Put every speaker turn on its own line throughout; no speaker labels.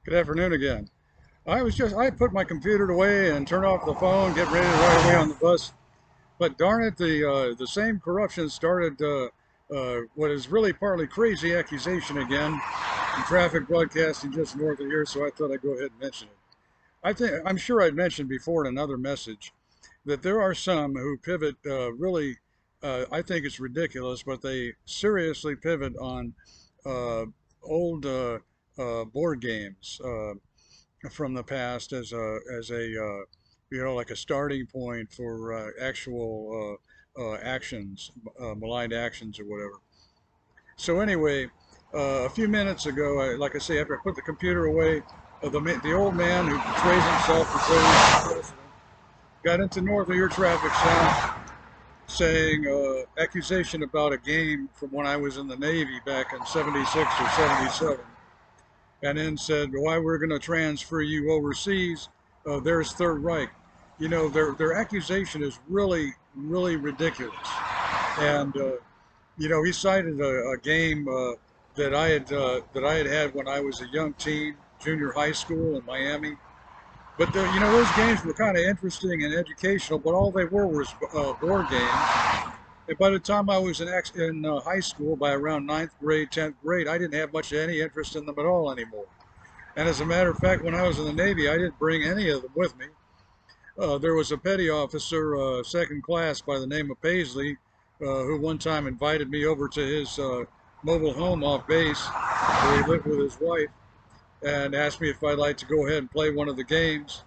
Good afternoon again. I put my computer away and turned off the phone, get ready to ride away on the bus. But darn it, the same corruption started what is really partly crazy accusation again in traffic broadcasting just north of here. So I thought I'd go ahead and mention it. I'm sure I'd mentioned before in another message that there are some who pivot really. I think it's ridiculous, but they seriously pivot on uh, old board games. From the past as a like a starting point for actual actions, maligned actions or whatever. So anyway, a few minutes ago, like I say, after I put the computer away, the old man who portrays himself as the president got into north of your traffic sound saying accusation about a game from when I was in the Navy back in 76 or 77, and then said, why we're going to transfer you overseas. There's Third Reich. You know, their accusation is really, really ridiculous. And, he cited a game that I had when I was a young teen, junior high school in Miami. But, those games were kind of interesting and educational, but all they were was board games. And by the time I was in high school, by around ninth grade, 10th grade, I didn't have much of any interest in them at all anymore. And as a matter of fact, when I was in the Navy, I didn't bring any of them with me. There was a petty officer, second class, by the name of Paisley, who one time invited me over to his mobile home off base, where he lived with his wife, and asked me if I'd like to go ahead and play one of the games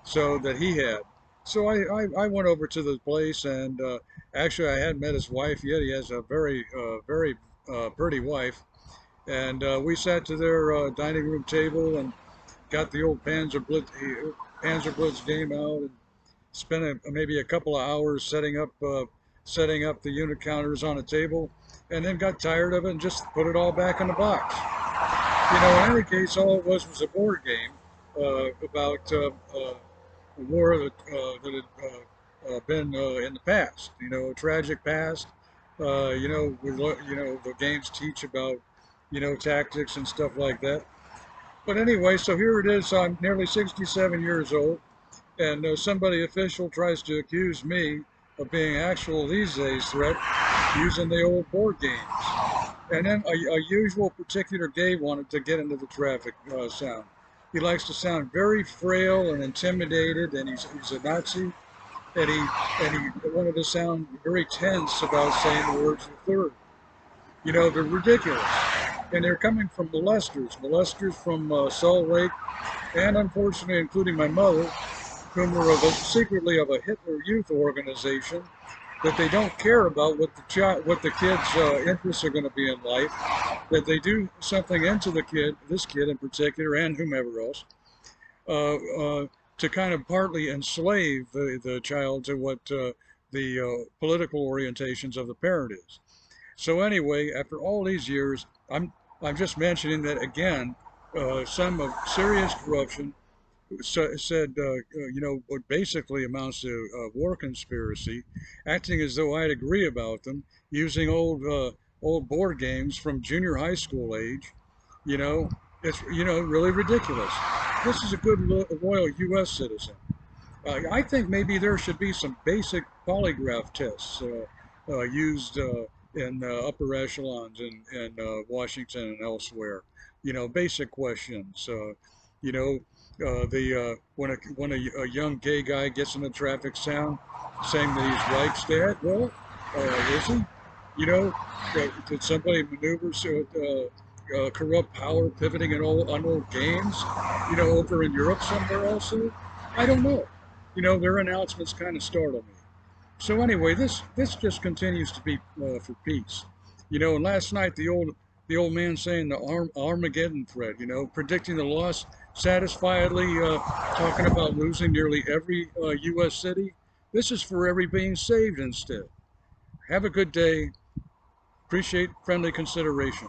so that he had. So I went over to the place, and actually I hadn't met his wife yet. He has a very pretty wife. And we sat to their dining room table and got the old Panzer Blitz game out, and spent maybe a couple of hours setting up the unit counters on a table, and then got tired of it and just put it all back in the box. In any case, all it was a board game about a war that had been in the past. A tragic past. The games teach about tactics and stuff like that. But anyway, so here it is. I'm nearly 67 years old, and somebody official tries to accuse me of being actual these days threat using the old board games. And then a usual particular gay wanted to get into the traffic sound. He likes to sound very frail and intimidated, and he's a Nazi, and he wanted to sound very tense about saying the words the third. They're ridiculous. And they're coming from molesters from Salt Lake, and unfortunately including my mother, whom were secretly of a Hitler Youth organization, that they don't care about what the kid's interests are going to be in life, that they do something into this kid in particular, and whomever else, to kind of partly enslave the child to what the political orientations of the parent is. So anyway, after all these years, I'm just mentioning that again, some of serious corruption said, what basically amounts to a war conspiracy, acting as though I'd agree about them, using old board games from junior high school age. It's really ridiculous. This is a good loyal U.S. citizen. I think maybe there should be some basic polygraph tests used in upper echelons in Washington and elsewhere. Basic questions. When a young gay guy gets in a traffic sound saying that he's Reich's dad, well, is he? Did somebody maneuver corrupt power pivoting in on old games? Over in Europe somewhere also? I don't know. Their announcements kind of startle me. So anyway, this just continues to be for peace. And last night the old man saying the Armageddon threat. Predicting the loss satisfiedly, talking about losing nearly every U.S. city. This is for every being saved instead. Have a good day. Appreciate friendly consideration.